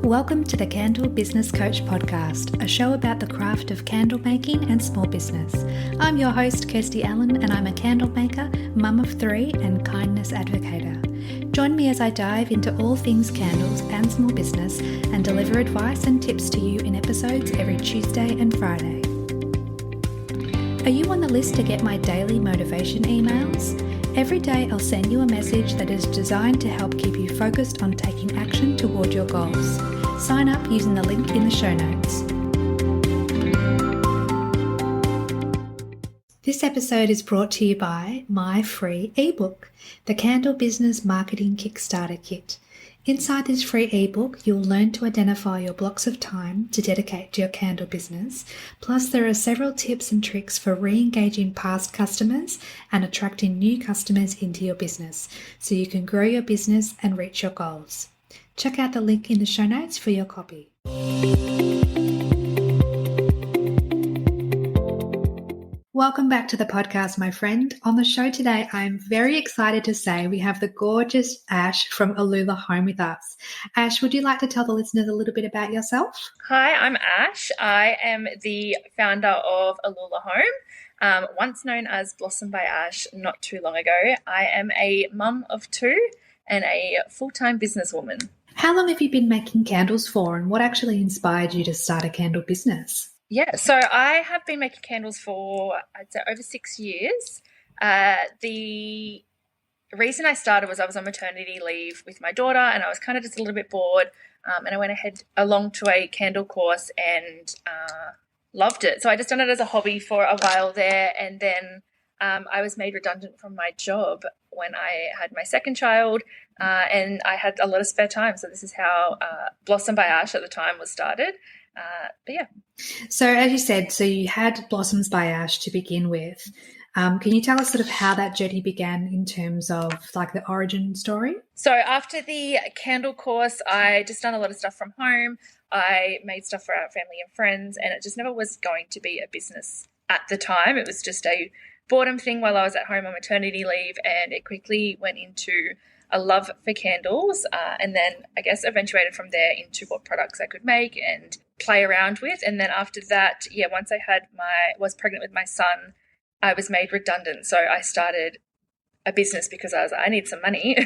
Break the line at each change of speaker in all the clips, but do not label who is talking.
Welcome to the Candle Business Coach Podcast, a show about the craft of candle making and small business. I'm your host, Kirsty Allen, and I'm a candle maker, mum of three, and kindness advocator. Join me as I dive into all things candles and small business and deliver advice and tips to you in episodes every Tuesday and Friday. Are you on the list to get my daily motivation emails? Every day I'll send you a message that is designed to help keep you focused on taking action toward your goals. Sign up using the link in the show notes. This episode is brought to you by my free ebook, the Candle Business Marketing Kickstarter Kit. Inside this free ebook, you'll learn to identify your blocks of time to dedicate to your candle business. Plus, there are several tips and tricks for re-engaging past customers and attracting new customers into your business so you can grow your business and reach your goals. Check out the link in the show notes for your copy. Welcome back to the podcast, my friend. On the show today, I'm very excited to say we have the gorgeous Ash from Elula Home with us. Ash, would you like to tell the listeners a little bit about yourself?
Hi, I'm Ash. I am the founder of Elula Home, once known as Blossom by Ash not too long ago. I am a mum of two and a full-time businesswoman.
How long have you been making candles for, and what actually inspired you to start a candle business?
Yeah, so I have been making candles for, I'd say, over 6 years. The reason I started was I was on maternity leave with my daughter and I was kind of just a little bit bored, and I went ahead along to a candle course and loved it. So I just done it as a hobby for a while there, and then I was made redundant from my job when I had my second child, and I had a lot of spare time. So this is how Blossom by Ash at the time was started. But yeah.
So as you said, so you had Blossoms by Ash to begin with. Can you tell us sort of how that journey began in terms of like the origin story?
So after the candle course, I just done a lot of stuff from home. I made stuff for our family and friends, and it just never was going to be a business at the time. It was just a boredom thing while I was at home on maternity leave, and it quickly went into a love for candles, and then I guess eventuated from there into what products I could make and play around with. And then after that, once I was pregnant with my son, I was made redundant. So I started a business because I was like, I need some money.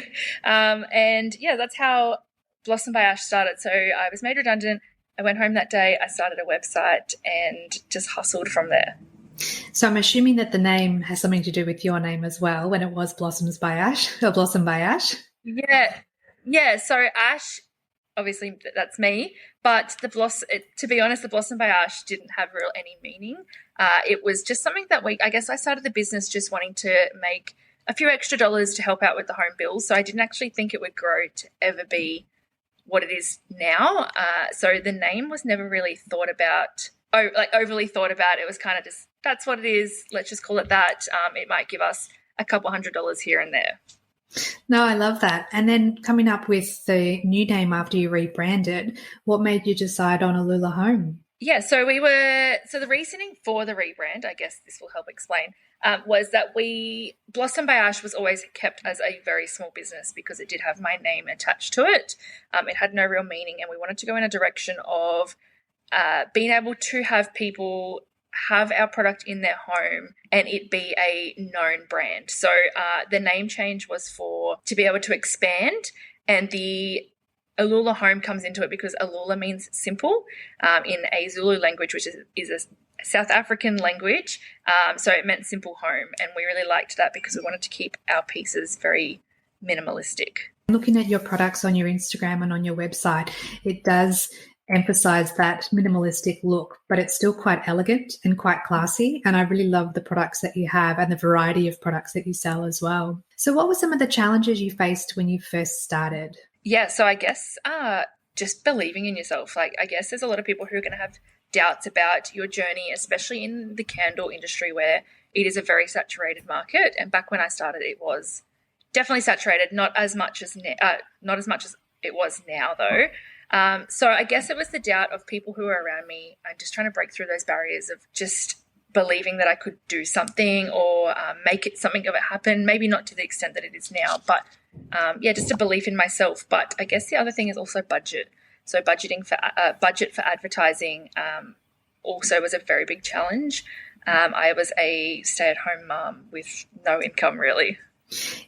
And that's how Blossom by Ash started. So I was made redundant. I went home that day. I started a website and just hustled from there.
So I'm assuming that the name has something to do with your name as well, when it was Blossoms by Ash or Blossom by Ash.
Yeah. So Ash, obviously that's me, but to be honest, the Blossom by Ash didn't have any meaning. It was just something that I guess I started the business just wanting to make a few extra dollars to help out with the home bills. So I didn't actually think it would grow to ever be what it is now. So the name was never really thought about, overly thought about. It was kind of just, that's what it is. Let's just call it that. It might give us a couple $100 here and there.
No, I love that. And then coming up with the new name after you rebranded, what made you decide on Elula Home?
Yeah, so the reasoning for the rebrand, I guess this will help explain, was that Blossom by Ash was always kept as a very small business because it did have my name attached to it. It had no real meaning, and we wanted to go in a direction of being able to have people have our product in their home and it be a known brand. So the name change was to be able to expand, and the Elula Home comes into it because Elula means simple in a Zulu language, which is a South African language. So it meant simple home, and we really liked that because we wanted to keep our pieces very minimalistic.
Looking at your products on your Instagram and on your website, it does emphasize that minimalistic look, but it's still quite elegant and quite classy. And I really love the products that you have and the variety of products that you sell as well. So what were some of the challenges you faced when you first started?
Yeah, so I guess just believing in yourself. Like, I guess there's a lot of people who are going to have doubts about your journey, especially in the candle industry where it is a very saturated market. And back when I started, it was definitely saturated, not as much as it was now though. So I guess it was the doubt of people who were around me. I'm just trying to break through those barriers of just believing that I could do something or make something of it happen. Maybe not to the extent that it is now, but just a belief in myself. But I guess the other thing is also budget. So budget for advertising also was a very big challenge. I was a stay-at-home mum with no income really.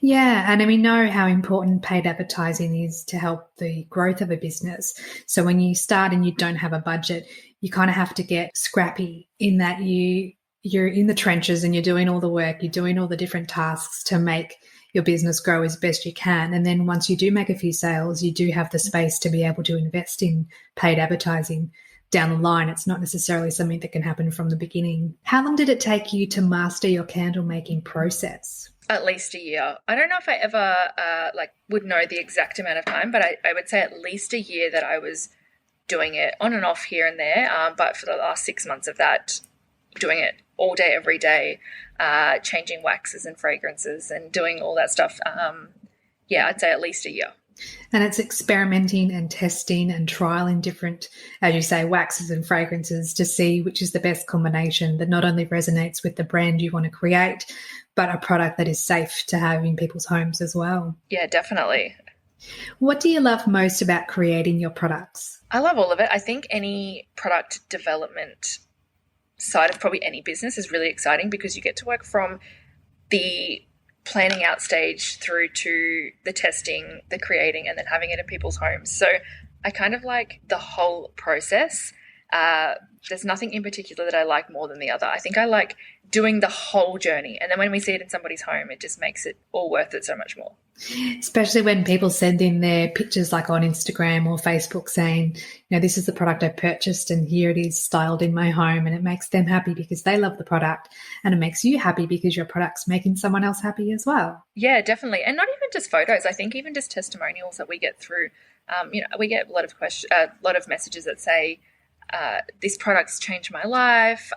Yeah, and we know how important paid advertising is to help the growth of a business. So when you start and you don't have a budget, you kind of have to get scrappy in that you're in the trenches and you're doing all the work, you're doing all the different tasks to make your business grow as best you can. And then once you do make a few sales, you do have the space to be able to invest in paid advertising down the line. It's not necessarily something that can happen from the beginning. How long did it take you to master your candle making process?
At least a year. I don't know if I ever would know the exact amount of time, but I would say at least a year that I was doing it on and off here and there. But for the last 6 months of that, doing it all day, every day, changing waxes and fragrances and doing all that stuff. I'd say at least a year.
And it's experimenting and testing and trialing different, as you say, waxes and fragrances to see which is the best combination that not only resonates with the brand you want to create, but a product that is safe to have in people's homes as well.
Yeah, definitely.
What do you love most about creating your products?
I love all of it. I think any product development side of probably any business is really exciting because you get to work from the planning out stage through to the testing, the creating, and then having it in people's homes. So I kind of like the whole process. There's nothing in particular that I like more than the other. I think I like doing the whole journey. And then when we see it in somebody's home, it just makes it all worth it so much more.
Especially when people send in their pictures like on Instagram or Facebook saying, this is the product I purchased and here it is styled in my home, and it makes them happy because they love the product, and it makes you happy because your product's making someone else happy as well.
Yeah, definitely. And not even just photos. I think even just testimonials that we get through, we get a lot of messages that say, this product's changed my life.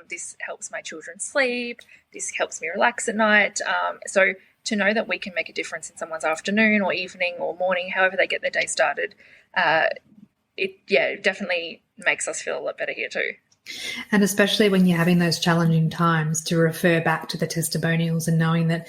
This helps my children sleep. This helps me relax at night. So to know that we can make a difference in someone's afternoon or evening or morning, however they get their day started, it definitely makes us feel a lot better here too.
And especially when you're having those challenging times, to refer back to the testimonials and knowing that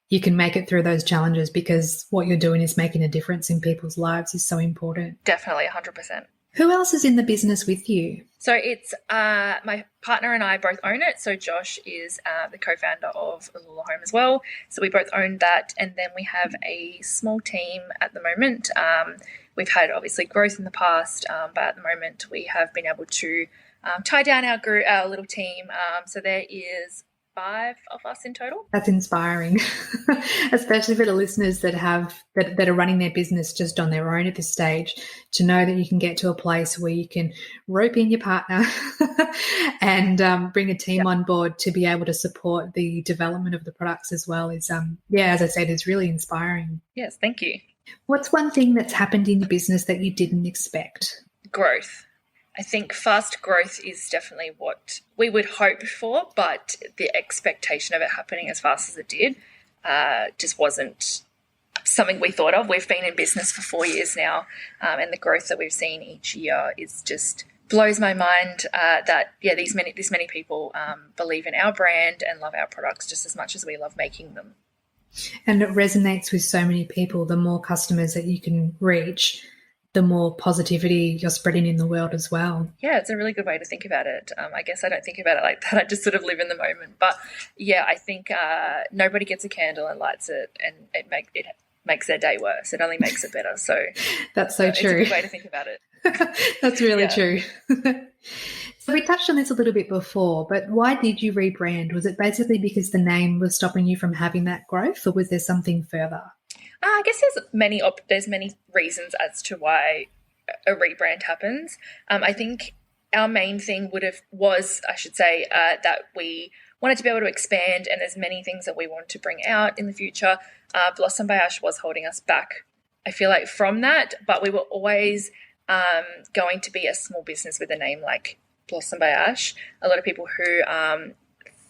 you can make it through those challenges because what you're doing is making a difference in people's lives is so important.
Definitely, 100%.
Who else is in the business with you?
So it's my partner and I both own it. So Josh is the co-founder of Elula Home as well. So we both own that. And then we have a small team at the moment. We've had obviously growth in the past, but at the moment we have been able to tie down our little team. So there is 5 of us in total.
That's inspiring, especially for the listeners that are running their business just on their own at this stage, to know that you can get to a place where you can rope in your partner and bring a team on board to be able to support the development of the products as well is, as I said, is really inspiring.
Yes, thank you.
What's one thing that's happened in your business that you didn't expect?
Growth. I think fast growth is definitely what we would hope for, but the expectation of it happening as fast as it did just wasn't something we thought of. We've been in business for 4 years now, and the growth that we've seen each year is just blows my mind that this many people believe in our brand and love our products just as much as we love making them.
And it resonates with so many people. The more customers that you can reach, the more positivity you're spreading in the world as well. Yeah,
it's a really good way to think about it. I guess I don't think about it like that. I just sort of live in the moment. But yeah, I think nobody gets a candle and lights it and it makes their day worse. It only makes it better. So
that's so true.
It's a good way to think about it.
That's really true. So we touched on this a little bit before, but why did you rebrand? Was it basically because the name was stopping you from having that growth, or was there something further?
I guess there's many reasons as to why a rebrand happens. I think our main thing was that we wanted to be able to expand, and there's many things that we want to bring out in the future. Blossom by Ash was holding us back, I feel like, from that, but we were always going to be a small business with a name like Blossom by Ash. A lot of people who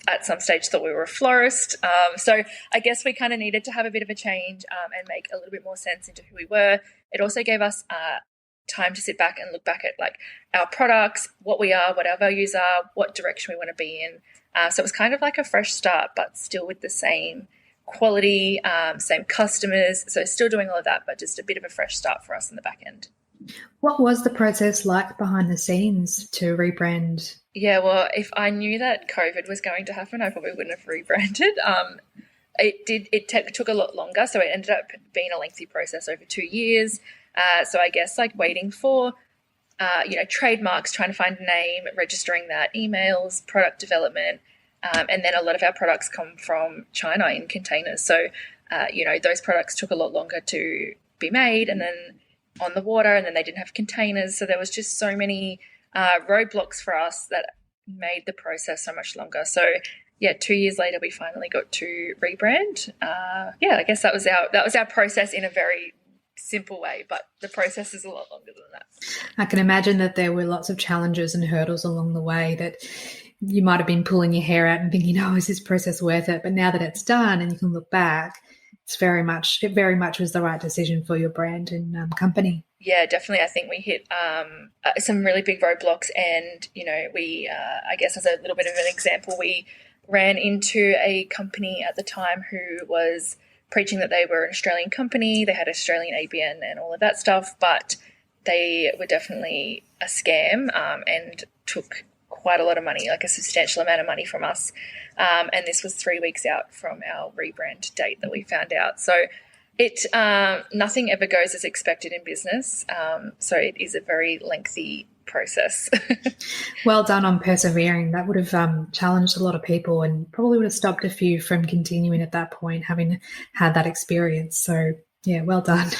at some stage thought we were a florist. So I guess we kind of needed to have a bit of a change and make a little bit more sense into who we were. It also gave us time to sit back and look back at like our products, what we are, what our values are, what direction we want to be in. So it was kind of like a fresh start, but still with the same quality, same customers. So still doing all of that, but just a bit of a fresh start for us in the back end.
What was the process like behind the scenes to rebrand?
Yeah, well, if I knew that COVID was going to happen, I probably wouldn't have rebranded. It took a lot longer, so it ended up being a lengthy process over 2 years. So I guess like waiting for trademarks, trying to find a name, registering that, emails, product development, and then a lot of our products come from China in containers. So those products took a lot longer to be made, and then on the water, and then they didn't have containers. So there was just so many roadblocks for us that made the process so much longer. So yeah, 2 years later, we finally got to rebrand. I guess that was our process in a very simple way, but the process is a lot longer than that.
I can imagine that there were lots of challenges and hurdles along the way that you might have been pulling your hair out and thinking, oh, is this process worth it? But now that it's done and you can look back, it very much was the right decision for your brand and company.
Yeah, definitely. I think we hit some really big roadblocks, and we I guess as a little bit of an example, we ran into a company at the time who was preaching that they were an Australian company, they had Australian ABN and all of that stuff, but they were definitely a scam and took quite a lot of money, like a substantial amount of money from us. And this was 3 weeks out from our rebrand date that we found out. So nothing ever goes as expected in business. So it is a very lengthy process.
Well done on persevering. That would have challenged a lot of people and probably would have stopped a few from continuing at that point, having had that experience. So yeah, well done.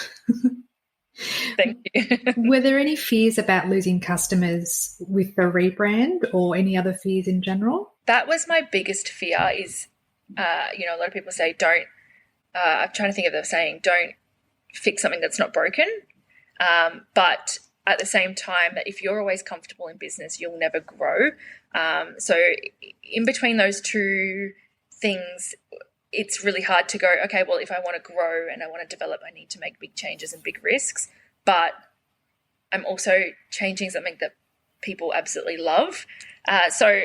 Thank you.
Were there any fears about losing customers with the rebrand, or any other fears in general?
That was my biggest fear is, a lot of people say I'm trying to think of the saying, don't fix something that's not broken. But at the same time, that if you're always comfortable in business, you'll never grow. So in between those two things, it's really hard to go, okay, well, if I want to grow and I want to develop, I need to make big changes and big risks. But I'm also changing something that people absolutely love. So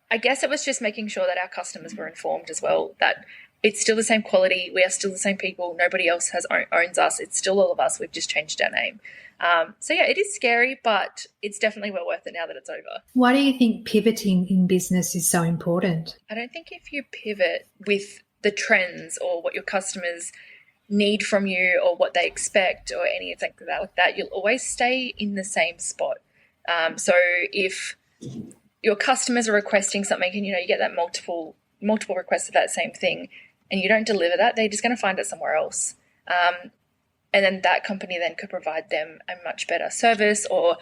I guess it was just making sure that our customers were informed as well, that it's still the same quality. We are still the same people. Nobody else owns us. It's still all of us. We've just changed our name. So yeah, it is scary, but it's definitely well worth it now that it's over.
Why do you think pivoting in business is so important?
I don't think if you pivot with the trends or what your customers need from you or what they expect or anything like that, you'll always stay in the same spot. So if your customers are requesting something and, you get that multiple requests of that same thing and you don't deliver that, they're just going to find it somewhere else. And then that company then could provide them a much better service or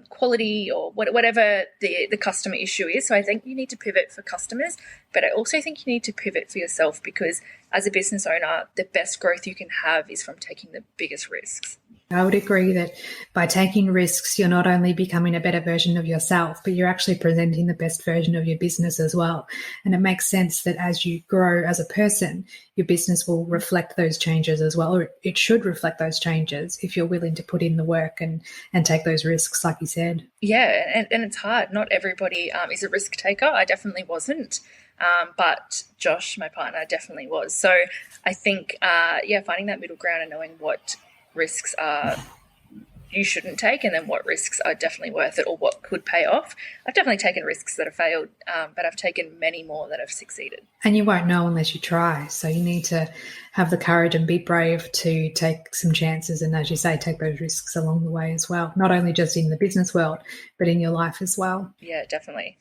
quality or whatever the customer issue is. So I think you need to pivot for customers, but I also think you need to pivot for yourself, because as a business owner, the best growth you can have is from taking the biggest risks.
I would agree that by taking risks, you're not only becoming a better version of yourself, but you're actually presenting the best version of your business as well. And it makes sense that as you grow as a person, your business will reflect those changes as well, or it should reflect those changes if you're willing to put in the work and take those risks, like you said.
Yeah, and it's hard. Not everybody is a risk taker. I definitely wasn't. But Josh, my partner, definitely was. So I think, finding that middle ground and knowing what risks you shouldn't take and then what risks are definitely worth it or what could pay off. I've definitely taken risks that have failed, but I've taken many more that have succeeded.
And you won't know unless you try. So you need to have the courage and be brave to take some chances and, as you say, take those risks along the way as well, not only just in the business world, but in your life as well.
Yeah, definitely.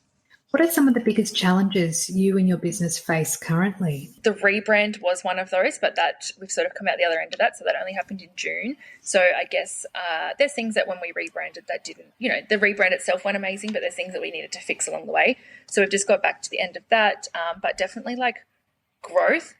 What are some of the biggest challenges you and your business face currently?
The rebrand was one of those, but that we've sort of come out the other end of that. So that only happened in June. So I guess there's things that when we rebranded that didn't, the rebrand itself went amazing, but there's things that we needed to fix along the way. So we've just got back to the end of that. But definitely like growth.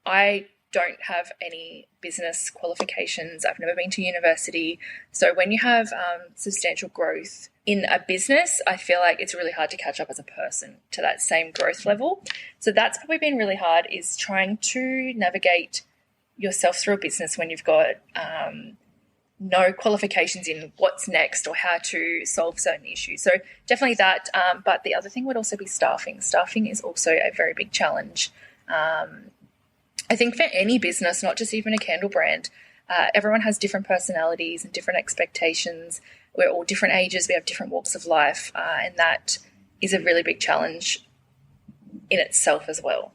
I don't have any business qualifications. I've never been to university. So when you have substantial growth in a business, I feel like it's really hard to catch up as a person to that same growth level. So that's probably been really hard, is trying to navigate yourself through a business when you've got no qualifications in what's next or how to solve certain issues. So definitely that. But the other thing would also be staffing. Staffing is also a very big challenge. I think for any business, not just even a candle brand, everyone has different personalities and different expectations. We're all different ages. We have different walks of life, and that is a really big challenge in itself as well.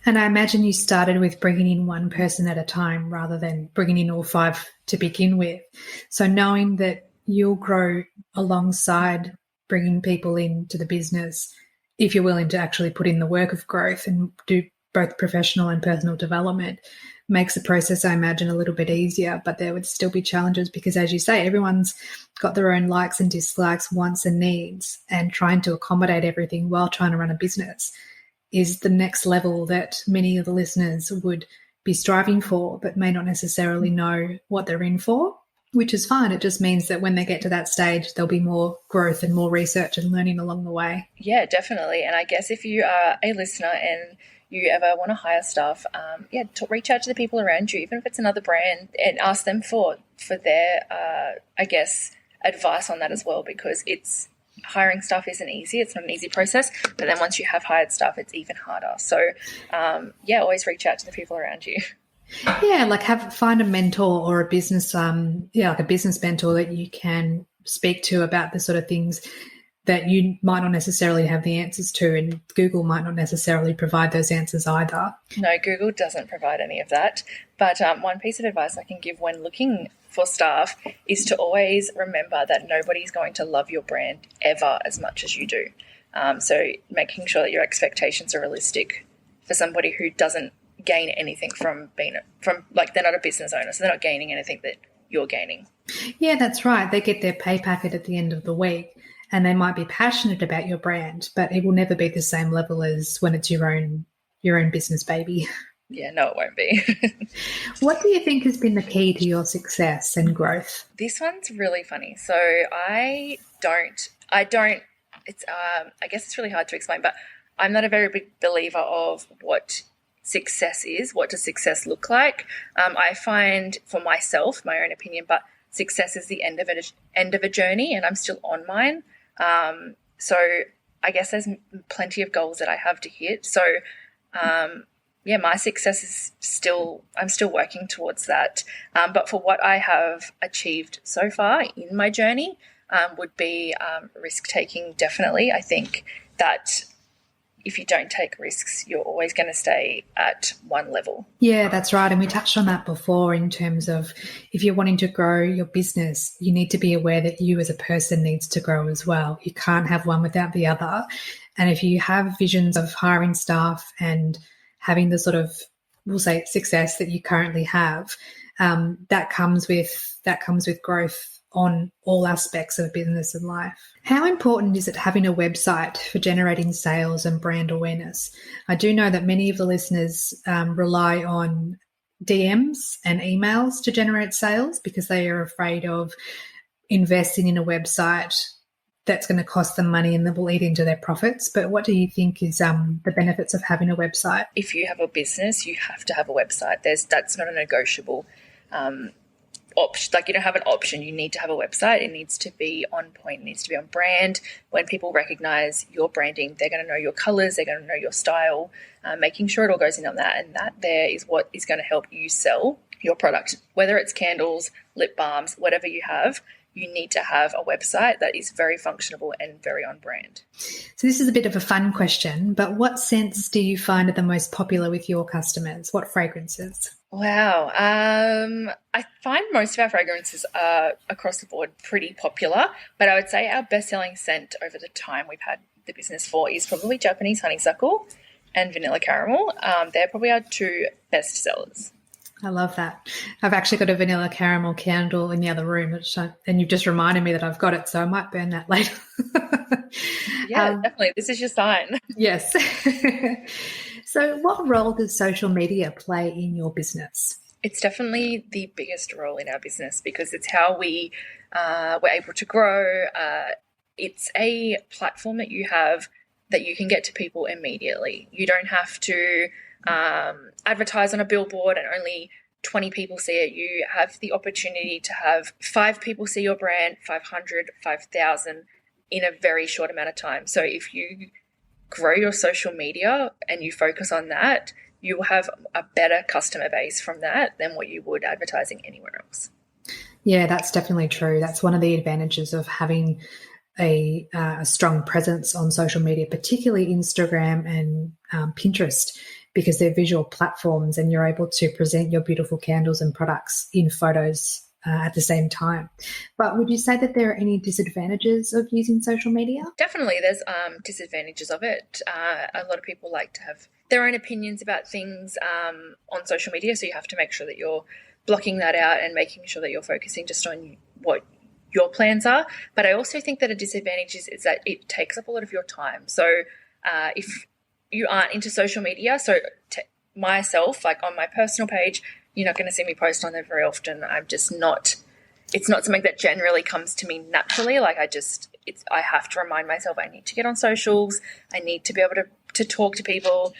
And I imagine you started with bringing in one person at a time rather than bringing in all five to begin with. So knowing that you'll grow alongside bringing people into the business, if you're willing to actually put in the work of growth and do both professional and personal development, makes the process, I imagine, a little bit easier. But there would still be challenges because, as you say, everyone's got their own likes and dislikes, wants and needs, and trying to accommodate everything while trying to run a business is the next level that many of the listeners would be striving for, but may not necessarily know what they're in for, which is fine. It just means that when they get to that stage, there'll be more growth and more research and learning along the way.
Yeah, definitely. And I guess if you are a listener and you ever want to hire staff, reach out to the people around you, even if it's another brand, and ask them for their, advice on that as well, because hiring staff isn't easy. It's not an easy process, but then once you have hired staff, it's even harder. So, always reach out to the people around you.
Yeah, like find a mentor or a business, like a business mentor that you can speak to about the sort of things that you might not necessarily have the answers to, and Google might not necessarily provide those answers either.
No, Google doesn't provide any of that. But one piece of advice I can give when looking for staff is to always remember that nobody's going to love your brand ever as much as you do. So making sure that your expectations are realistic for somebody who doesn't gain anything from they're not a business owner, so they're not gaining anything that you're gaining.
Yeah, that's right. They get their pay packet at the end of the week, and they might be passionate about your brand, but it will never be the same level as when it's your own business baby.
Yeah, no, it won't be.
What do you think has been the key to your success and growth?
This one's really funny. So I guess it's really hard to explain, but I'm not a very big believer of what success is. What does success look like? I find for myself, my own opinion, but success is the end of a journey, and I'm still on mine. So I guess there's plenty of goals that I have to hit. So, my success is I'm still working towards that. But for what I have achieved so far in my journey, would be risk taking. Definitely. I think that if you don't take risks, you're always going to stay at one level.
Yeah, that's right. And we touched on that before in terms of if you're wanting to grow your business, you need to be aware that you as a person needs to grow as well. You can't have one without the other. And if you have visions of hiring staff and having the sort of, we'll say, success that you currently have, that comes with growth on all aspects of business and life. How important is it having a website for generating sales and brand awareness? I do know that many of the listeners rely on DMs and emails to generate sales because they are afraid of investing in a website that's going to cost them money and that will eat into their profits. But what do you think is the benefits of having a website?
If you have a business, you have to have a website. That's not a negotiable option. Like, you don't have an option. You need to have a website. It needs to be on point. It needs to be on brand. When people recognize your branding, they're going to know your colors. They're going to know your style. Making sure it all goes in on that, and that there is what is going to help you sell your product. Whether it's candles, lip balms, whatever you have, you need to have a website that is very functional and very on brand.
So this is a bit of a fun question, but what scents do you find are the most popular with your customers? What fragrances?
Wow. I find most of our fragrances are across the board pretty popular, but I would say our best-selling scent over the time we've had the business for is probably Japanese honeysuckle and vanilla caramel. They're probably our two best sellers.
I love that. I've actually got a vanilla caramel candle in the other room, and you've just reminded me that I've got it, so I might burn that later.
Yeah, definitely. This is your sign.
Yes. So what role does social media play in your business?
It's definitely the biggest role in our business because it's how we're able to grow. It's a platform that you have that you can get to people immediately. You don't have to advertise on a billboard and only 20 people see it. You have the opportunity to have 5 people see your brand, 500, 5,000 in a very short amount of time. So if you grow your social media and you focus on that, you will have a better customer base from that than what you would advertising anywhere else.
Yeah, that's definitely true. That's one of the advantages of having a strong presence on social media, particularly Instagram and Pinterest, because they're visual platforms and you're able to present your beautiful candles and products in photos at the same time. But would you say that there are any disadvantages of using social media?
Definitely, there's disadvantages of it. A lot of people like to have their own opinions about things on social media, so you have to make sure that you're blocking that out and making sure that you're focusing just on what your plans are. But I also think that a disadvantage is that it takes up a lot of your time. So if you aren't into social media, so myself, like on my personal page, you're not going to see me post on there very often. I'm just not, it's not something that generally comes to me naturally. Like I have to remind myself I need to get on socials. I need to be able to talk to people.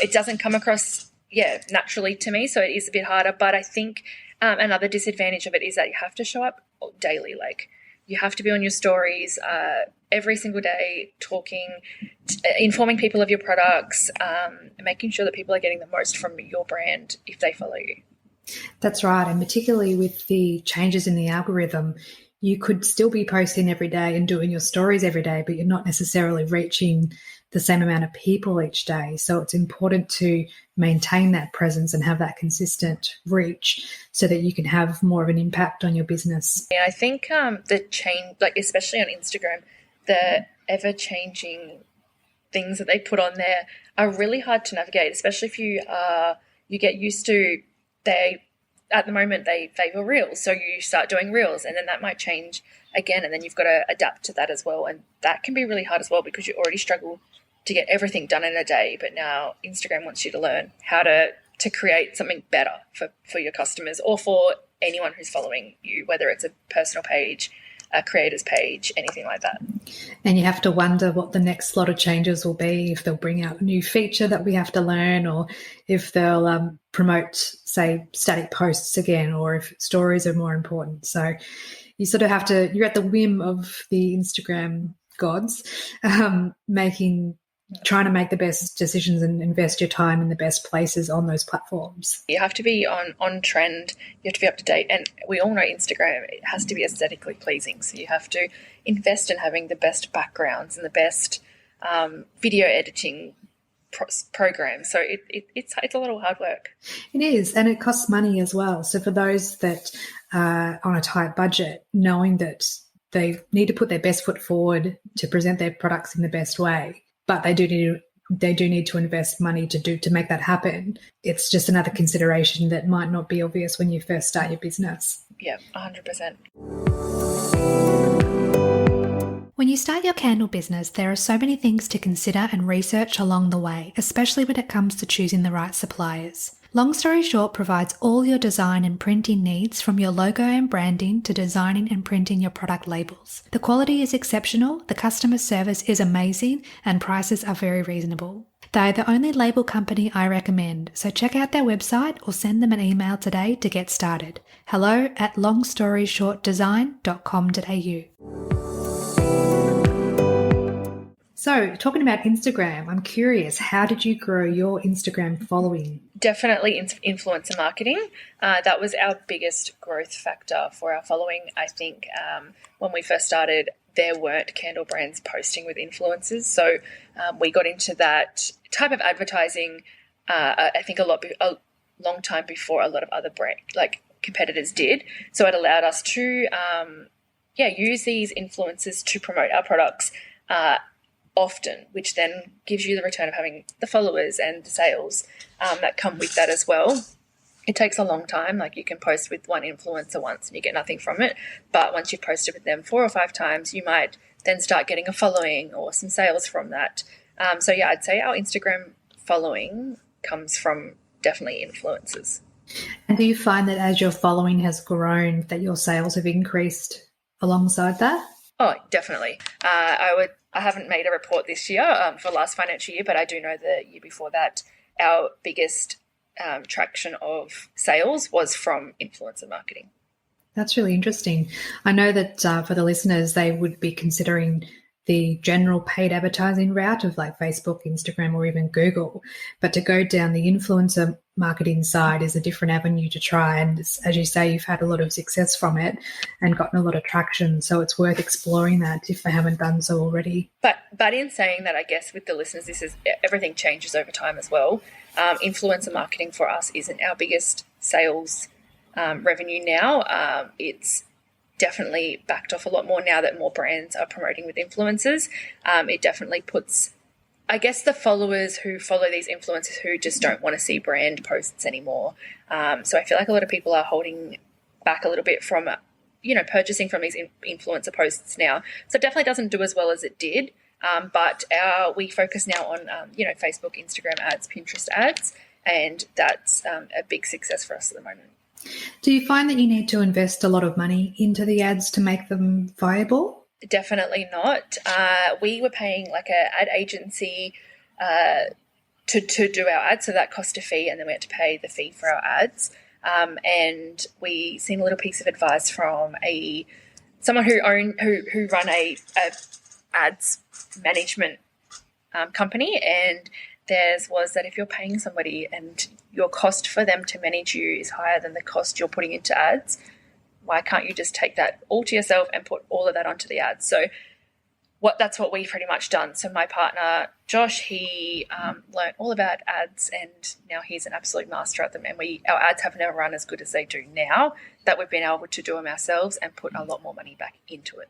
It doesn't come across, naturally to me. So it is a bit harder. But I think another disadvantage of it is that you have to show up daily. Like you have to be on your stories every single day, talking, informing people of your products, making sure that people are getting the most from your brand if they follow you.
That's right. And particularly with the changes in the algorithm, you could still be posting every day and doing your stories every day, but you're not necessarily reaching the same amount of people each day. So it's important to maintain that presence and have that consistent reach so that you can have more of an impact on your business.
Yeah, I think the change, like especially on Instagram, the ever-changing things that they put on there are really hard to navigate, especially if you get used to at the moment they favor reels, so you start doing reels and then that might change again and then you've got to adapt to that as well, and that can be really hard as well because you already struggle to get everything done in a day, but now Instagram wants you to learn how to create something better for your customers or for anyone who's following you, whether it's a personal page, a creator's page, anything like that.
And you have to wonder what the next lot of changes will be, if they'll bring out a new feature that we have to learn, or if they'll promote, say, static posts again, or if stories are more important. So you sort of you're at the whim of the Instagram gods, trying to make the best decisions and invest your time in the best places on those platforms.
You have to be on trend. You have to be up to date. And we all know Instagram, it has to be aesthetically pleasing. So you have to invest in having the best backgrounds and the best video editing programs. So it's a lot of hard work.
It is, and it costs money as well. So for those that are on a tight budget, knowing that they need to put their best foot forward to present their products in the best way, but they do need to invest money to make that happen. It's just another consideration that might not be obvious when you first start your business.
Yeah, 100%.
When you start your candle business, there are so many things to consider and research along the way, especially when it comes to choosing the right suppliers. Long Story Short provides all your design and printing needs, from your logo and branding to designing and printing your product labels. The quality is exceptional, the customer service is amazing, and prices are very reasonable. They're the only label company I recommend, so check out their website or send them an email today to get started. hello@longstoryshortdesign.com.au. So, talking about Instagram, I'm curious, how did you grow your Instagram following?
Definitely influencer marketing. That was our biggest growth factor for our following. I think when we first started, there weren't candle brands posting with influencers. So we got into that type of advertising, I think a long time before a lot of other competitors did. So it allowed us to use these influencers to promote our products often, which then gives you the return of having the followers and the sales that come with that as well. It takes a long time. Like you can post with one influencer once and you get nothing from it. But once you've posted with them 4 or 5 times, you might then start getting a following or some sales from that. I'd say our Instagram following comes from definitely influencers.
And do you find that as your following has grown, that your sales have increased alongside that?
Oh, definitely. I haven't made a report this year for last financial year, but I do know the year before that our biggest traction of sales was from influencer marketing.
That's really interesting. I know that for the listeners, they would be considering the general paid advertising route of like Facebook, Instagram, or even Google. But to go down the influencer marketing side is a different avenue to try. And as you say, you've had a lot of success from it and gotten a lot of traction. So it's worth exploring that if they haven't done so already.
But in saying that, I guess with the listeners, this is everything changes over time as well. Influencer marketing for us isn't our biggest sales revenue now. It's definitely backed off a lot more now that more brands are promoting with influencers. It definitely puts, I guess, the followers who follow these influencers who just don't want to see brand posts anymore. So I feel like a lot of people are holding back a little bit from, purchasing from these influencer posts now. So it definitely doesn't do as well as it did. But we focus now on, Facebook, Instagram ads, Pinterest ads, and that's a big success for us at the moment.
Do you find that you need to invest a lot of money into the ads to make them viable?
Definitely not. We were paying like an ad agency to do our ads, so that cost a fee, and then we had to pay the fee for our ads. And we seen a little piece of advice from someone who run a ads management company, and theirs was that if you're paying somebody and your cost for them to manage you is higher than the cost you're putting into ads, why can't you just take that all to yourself and put all of that onto the ads? So that's what we've pretty much done. So my partner, Josh, he learned all about ads, and now he's an absolute master at them. And our ads have never run as good as they do now, that we've been able to do them ourselves and put a lot more money back into it.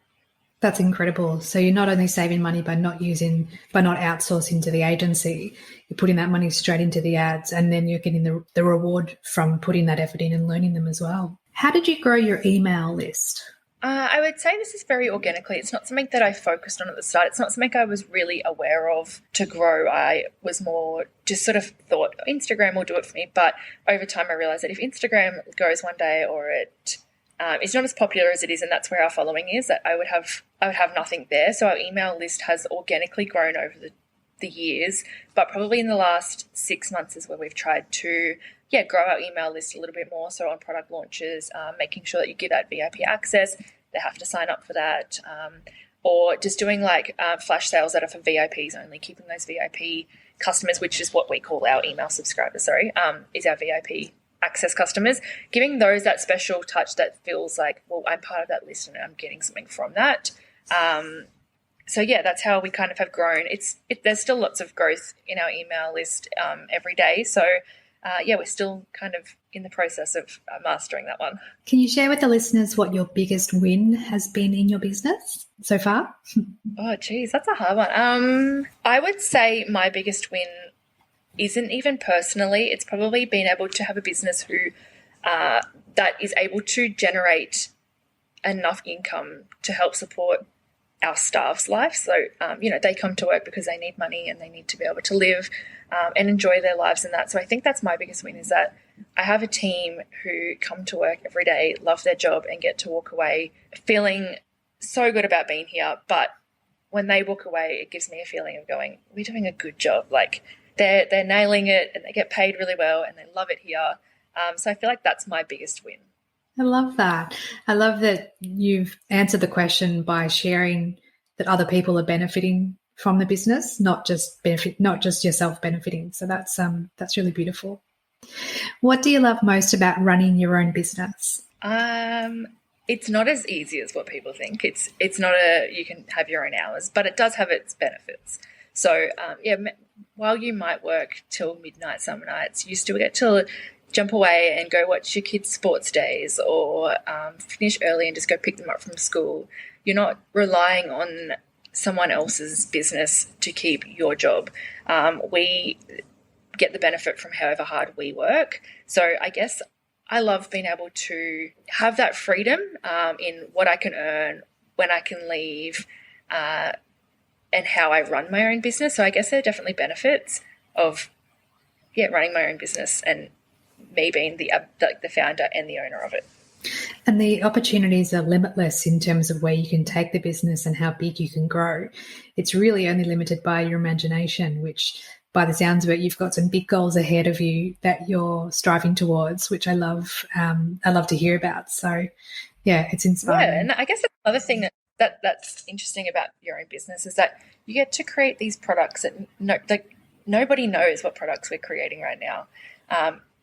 That's incredible. So you're not only saving money by not outsourcing to the agency, you're putting that money straight into the ads, and then you're getting the reward from putting that effort in and learning them as well. How did you grow your email list?
I would say this is very organically. It's not something that I focused on at the start. It's not something I was really aware of to grow. I was more just sort of thought Instagram will do it for me. But over time I realized that if Instagram goes one day or it's not as popular as it is, and that's where our following is, that I would have nothing there. So our email list has organically grown over the years, but probably in the last 6 months is where we've tried to grow our email list a little bit more. So on product launches, making sure that you give that VIP access, they have to sign up for that, or just doing like flash sales that are for VIPs only, keeping those VIP customers, which is what we call our email subscribers, is our VIP access customers, giving those that special touch that feels like, well, I'm part of that list and I'm getting something from that. So that's how we kind of have grown. There's still lots of growth in our email list every day. So we're still kind of in the process of mastering that one.
Can you share with the listeners what your biggest win has been in your business so far?
Oh, geez, that's a hard one. I would say my biggest win isn't even personally. It's probably being able to have a business that is able to generate enough income to help support our staff's life. So, they come to work because they need money and they need to be able to live and enjoy their lives and that. So I think that's my biggest win, is that I have a team who come to work every day, love their job, and get to walk away feeling so good about being here. But when they walk away, it gives me a feeling of going, we're doing a good job. Like, they're nailing it and they get paid really well and they love it here. So I feel like that's my biggest win.
I love that. I love that you've answered the question by sharing that other people are benefiting from the business, not just yourself benefiting. So that's really beautiful. What do you love most about running your own business?
It's not as easy as what people think. It's not you can have your own hours, but it does have its benefits. So, while you might work till midnight some nights, you still get to jump away and go watch your kids' sports days, or finish early and just go pick them up from school. You're not relying on someone else's business to keep your job. We get the benefit from however hard we work. So I guess I love being able to have that freedom in what I can earn, when I can leave, and how I run my own business. So I guess there are definitely benefits of running my own business and me being the founder and the owner of it.
And the opportunities are limitless in terms of where you can take the business and how big you can grow. It's really only limited by your imagination, which by the sounds of it, you've got some big goals ahead of you that you're striving towards, which I love to hear about. So, it's inspiring.
Yeah, and I guess another thing that that's interesting about your own business, is that you get to create these products that nobody knows what products we're creating right now.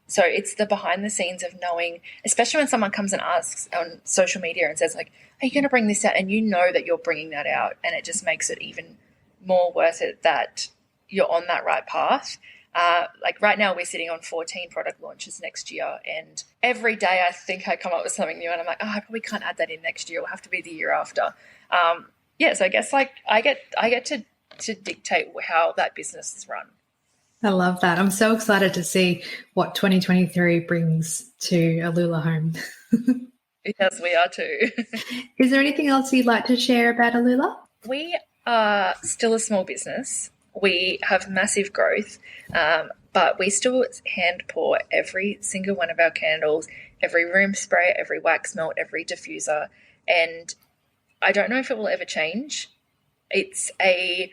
So it's the behind the scenes of knowing, especially when someone comes and asks on social media and says, like, are you going to bring this out? And you know that you're bringing that out, and it just makes it even more worth it that you're on that right path. Like right now we're sitting on 14 product launches next year, and every day I think I come up with something new and I'm like, I probably can't add that in next year. It'll have to be the year after. So I guess like I get to dictate how that business is run.
I love that. I'm so excited to see what 2023 brings to Elula Home.
Yes, we are too.
Is there anything else you'd like to share about Elula?
We are still a small business. We have massive growth, but we still hand pour every single one of our candles, every room spray, every wax melt, every diffuser, and I don't know if it will ever change. It's a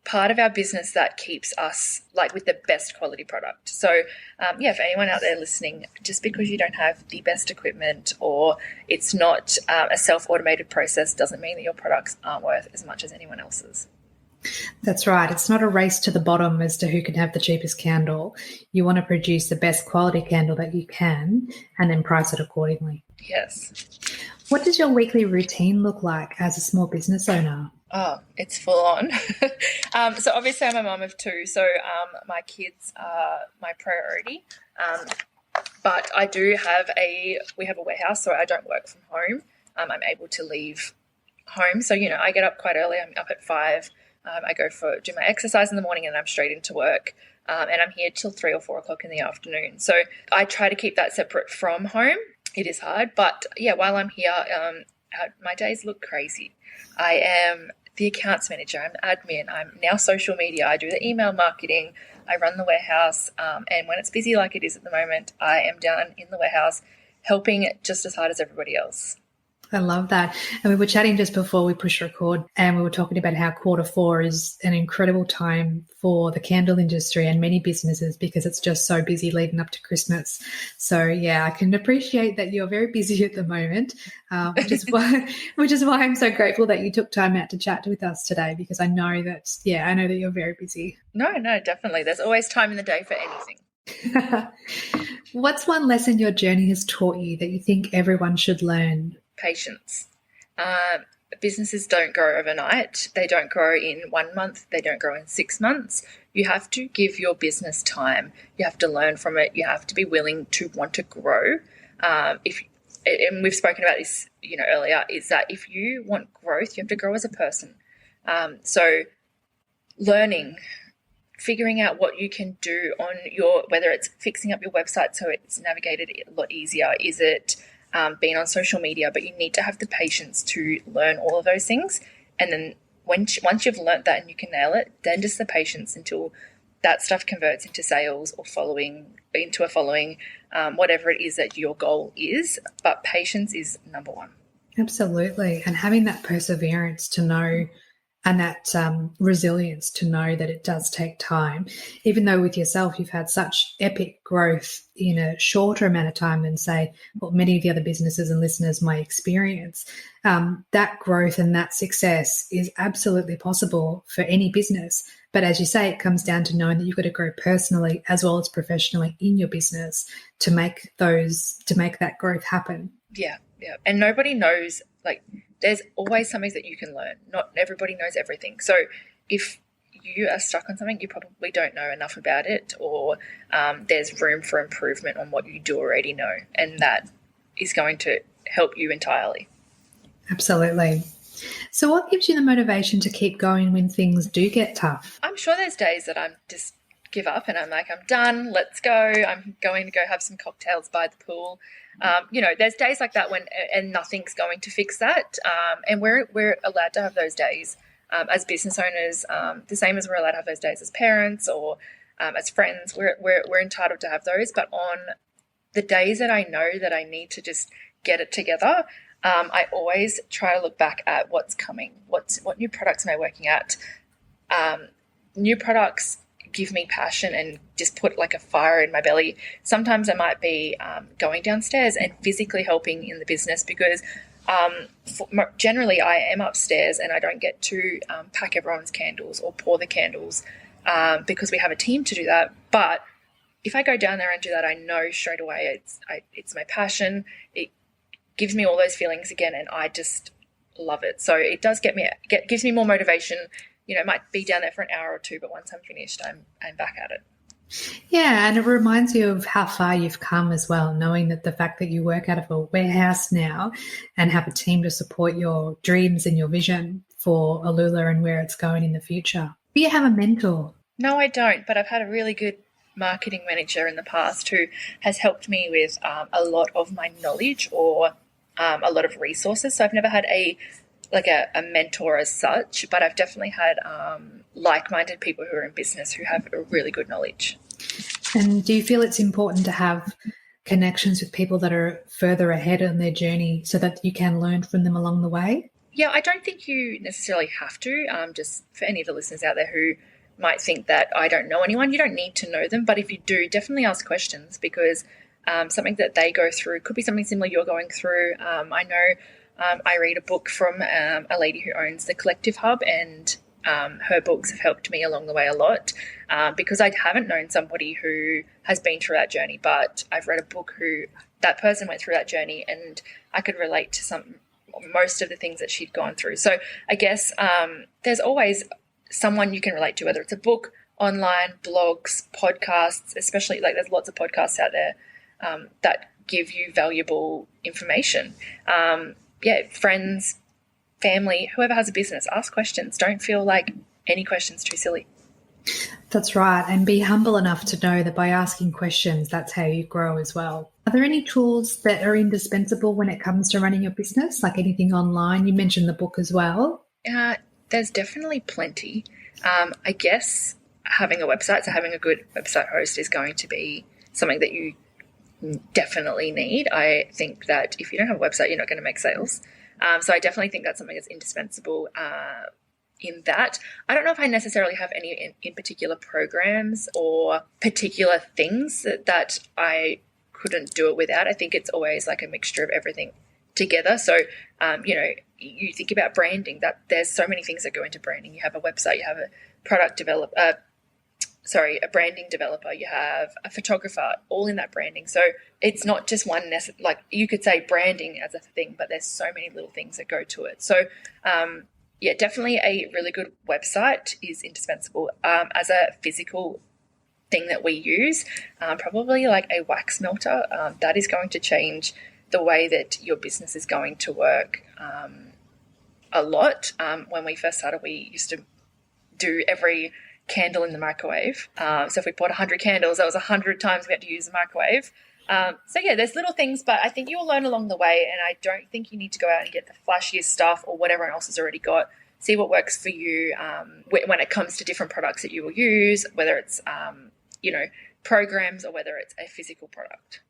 part of our business that keeps us like with the best quality product. So if anyone out there listening, just because you don't have the best equipment or it's not a self-automated process doesn't mean that your products aren't worth as much as anyone else's.
That's right. It's not a race to the bottom as to who can have the cheapest candle. You want to produce the best quality candle that you can and then price it accordingly.
Yes.
What does your weekly routine look like as a small business owner?
Oh, it's full on. So obviously I'm a mum of two, so my kids are my priority. But I do have we have a warehouse, so I don't work from home. I'm able to leave home. So, I get up quite early. I'm up at 5. I go do my exercise in the morning and I'm straight into work. And I'm here till 3 or 4 o'clock in the afternoon. So I try to keep that separate from home. It is hard, but while I'm here, my days look crazy. I am the accounts manager, I'm admin, I'm now social media, I do the email marketing, I run the warehouse, and when it's busy like it is at the moment, I am down in the warehouse helping just as hard as everybody else.
I love that. And we were chatting just before we pushed record, and we were talking about how Q4 is an incredible time for the candle industry and many businesses because it's just so busy leading up to Christmas. So, I can appreciate that you're very busy at the moment, which is why I'm so grateful that you took time out to chat with us today, because I know that you're very busy.
No, definitely. There's always time in the day for anything.
What's one lesson your journey has taught you that you think everyone should learn?
Patience. Businesses don't grow overnight. They don't grow in 1 month. They don't grow in 6 months. You have to give your business time. You have to learn from it. You have to be willing to want to grow. And we've spoken about this, earlier, is that if you want growth, you have to grow as a person. So learning, figuring out what you can do on whether it's fixing up your website so it's navigated a lot easier. Is it being on social media? But you need to have the patience to learn all of those things. And then once you've learnt that and you can nail it, then just the patience until that stuff converts into sales or into a following, whatever it is that your goal is. But patience is number one.
Absolutely. And having that perseverance to know, and that resilience to know that it does take time, even though with yourself you've had such epic growth in a shorter amount of time than, say, what many of the other businesses and listeners might experience. That growth and that success is absolutely possible for any business. But as you say, it comes down to knowing that you've got to grow personally as well as professionally in your business to make that growth happen.
Yeah. And nobody knows, there's always something that you can learn. Not everybody knows everything. So if you are stuck on something, you probably don't know enough about it, or there's room for improvement on what you do already know, and that is going to help you entirely.
Absolutely. So what gives you the motivation to keep going when things do get tough?
I'm sure there's days that I'm just give up and I'm like, I'm done, let's go. I'm going to go have some cocktails by the pool. There's days like that and nothing's going to fix that. And we're allowed to have those days as business owners, the same as we're allowed to have those days as parents or as friends. We're entitled to have those. But on the days that I know that I need to just get it together, I always try to look back at what's coming. What new products am I working at? New products give me passion and just put like a fire in my belly. Sometimes I might be going downstairs and physically helping in the business because Generally, I am upstairs and I don't get to pack everyone's candles or pour the candles because we have a team to do that. But if I go down there and do that, I know straight away it's my passion. It gives me all those feelings again, and I just love it. So it does gives me more motivation. It might be down there for an hour or two, but once I'm finished, I'm back at it.
Yeah, and it reminds you of how far you've come as well, knowing that the fact that you work out of a warehouse now and have a team to support your dreams and your vision for Elula and where it's going in the future. Do you have a mentor?
No, I don't, but I've had a really good marketing manager in the past who has helped me with a lot of my knowledge or a lot of resources. So I've never had a mentor as such, but I've definitely had like-minded people who are in business who have a really good knowledge.
And do you feel it's important to have connections with people that are further ahead on their journey so that you can learn from them along the way?
Yeah, I don't think you necessarily have to. Just for any of the listeners out there who might think that I don't know anyone, you don't need to know them. But if you do, definitely ask questions because something that they go through could be something similar you're going through. I know I read a book from a lady who owns the Collective Hub, and her books have helped me along the way a lot because I haven't known somebody who has been through that journey, but I've read a book who that person went through that journey and I could relate to most of the things that she'd gone through. So I guess there's always someone you can relate to, whether it's a book, online, blogs, podcasts, especially there's lots of podcasts out there that give you valuable information. Friends, family, whoever has a business, ask questions. Don't feel like any question's too silly.
That's right. And be humble enough to know that by asking questions, that's how you grow as well. Are there any tools that are indispensable when it comes to running your business, like anything online? You mentioned the book as well.
There's definitely plenty. I guess having a website, so having a good website host is going to be something that you definitely need. I think that if you don't have a website, you're not going to make sales. So I definitely think that's something that's indispensable in that. I don't know if I necessarily have any in particular programs or particular things that I couldn't do it without. I think it's always like a mixture of everything together. So, you think about branding, that there's so many things that go into branding. You have a website, you have a a branding developer, you have a photographer, all in that branding. So it's not just one, you could say branding as a thing, but there's so many little things that go to it. So, definitely a really good website is indispensable. As a physical thing that we use, probably like a wax melter, that is going to change the way that your business is going to work a lot. When we first started, we used to do every candle in the microwave. So if we bought 100 candles, that was 100 times we had to use the microwave. There's little things, but I think you'll learn along the way, and I don't think you need to go out and get the flashiest stuff or what everyone else has already got. See what works for you when it comes to different products that you will use, whether it's, programs or whether it's a physical product.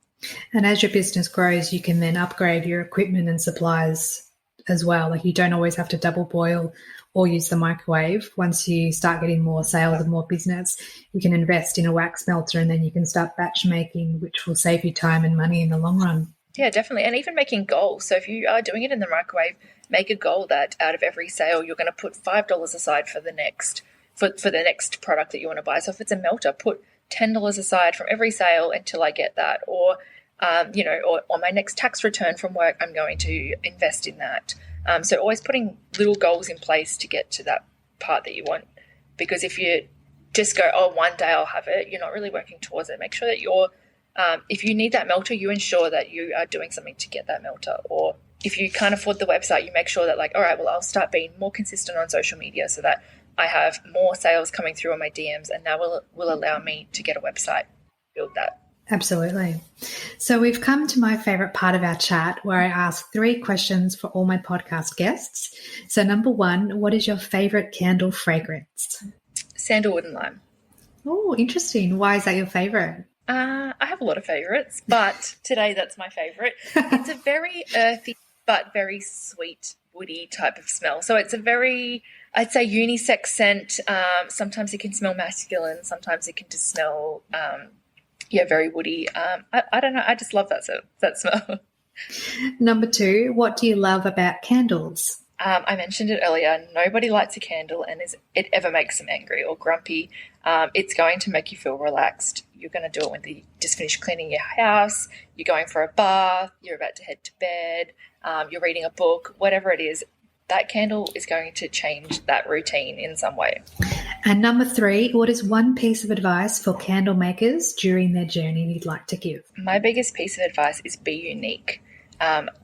And as your business grows, you can then upgrade your equipment and supplies as well. Like you don't always have to double boil or use the microwave. Once you start getting more sales and more business, you can invest in a wax melter and then you can start batch making, which will save you time and money in the long run.
Yeah, definitely. And even making goals. So if you are doing it in the microwave, make a goal that out of every sale, you're going to put $5 aside for the next product that you want to buy. So if it's a melter, put $10 aside from every sale until I get that. Or, or on my next tax return from work, I'm going to invest in that. So always putting little goals in place to get to that part that you want. Because if you just go, one day I'll have it, you're not really working towards it. Make sure that you're, if you need that melter, you ensure that you are doing something to get that melter. Or if you can't afford the website, you make sure that I'll start being more consistent on social media so that I have more sales coming through on my DMs, and that will allow me to get a website, build that.
Absolutely. So we've come to my favorite part of our chat where I ask 3 questions for all my podcast guests. So number 1, what is your favorite candle fragrance?
Sandalwood and lime.
Oh, interesting. Why is that your favorite?
I have a lot of favorites, but today that's my favorite. It's a very earthy but very sweet, woody type of smell. So it's a very, I'd say, unisex scent. Sometimes it can smell masculine. Sometimes it can just smell very woody. I don't know. I just love that smell.
Number 2, what do you love about candles?
I mentioned it earlier. Nobody lights a candle and it ever makes them angry or grumpy. It's going to make you feel relaxed. You're going to do it when you just finished cleaning your house, you're going for a bath, you're about to head to bed, you're reading a book, whatever it is. That candle is going to change that routine in some way.
And number 3, what is one piece of advice for candle makers during their journey you'd like to give?
My biggest piece of advice is be unique.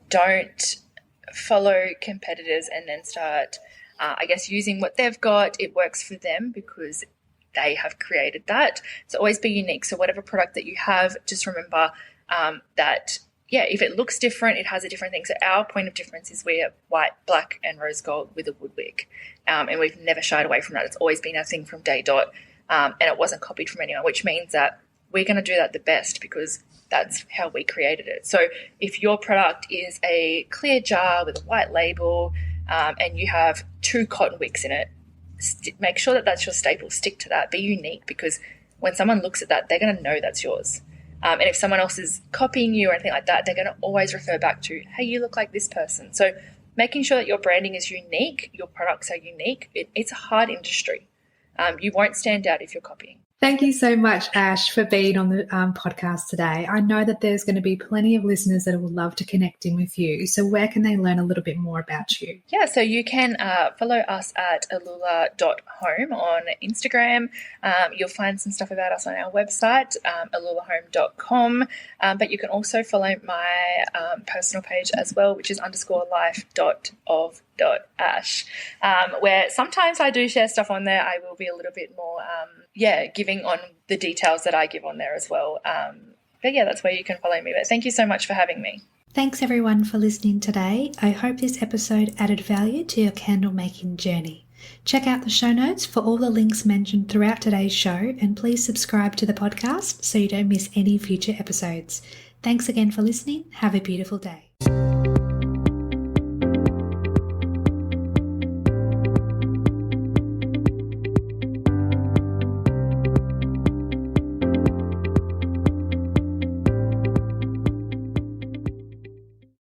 Don't follow competitors and then start, using what they've got. It works for them because they have created that. So always be unique. So whatever product that you have, just remember that, if it looks different, it has a different thing. So our point of difference is we're white, black, and rose gold with a wood wick. And we've never shied away from that. It's always been our thing from day dot. And it wasn't copied from anyone, which means that we're going to do that the best because that's how we created it. So if your product is a clear jar with a white label and you have 2 cotton wicks in it, make sure that that's your staple. Stick to that. Be unique because when someone looks at that, they're going to know that's yours. And if someone else is copying you or anything like that, they're going to always refer back to, hey, you look like this person. So making sure that your branding is unique, your products are unique, it's a hard industry. You won't stand out if you're copying.
Thank you so much, Ash, for being on the podcast today. I know that there's going to be plenty of listeners that will love to connect in with you. So where can they learn a little bit more about you?
Yeah, so you can follow us at elula.home on Instagram. You'll find some stuff about us on our website, elulahome.com. But you can also follow my personal page as well, which is _life.of.ash, where sometimes I do share stuff on there. I will be a little bit more, giving on the details that I give on there as well. That's where you can follow me. But thank you so much for having me.
Thanks everyone for listening today. I hope this episode added value to your candle making journey. Check out the show notes for all the links mentioned throughout today's show, and please subscribe to the podcast so you don't miss any future episodes. Thanks again for listening. Have a beautiful day.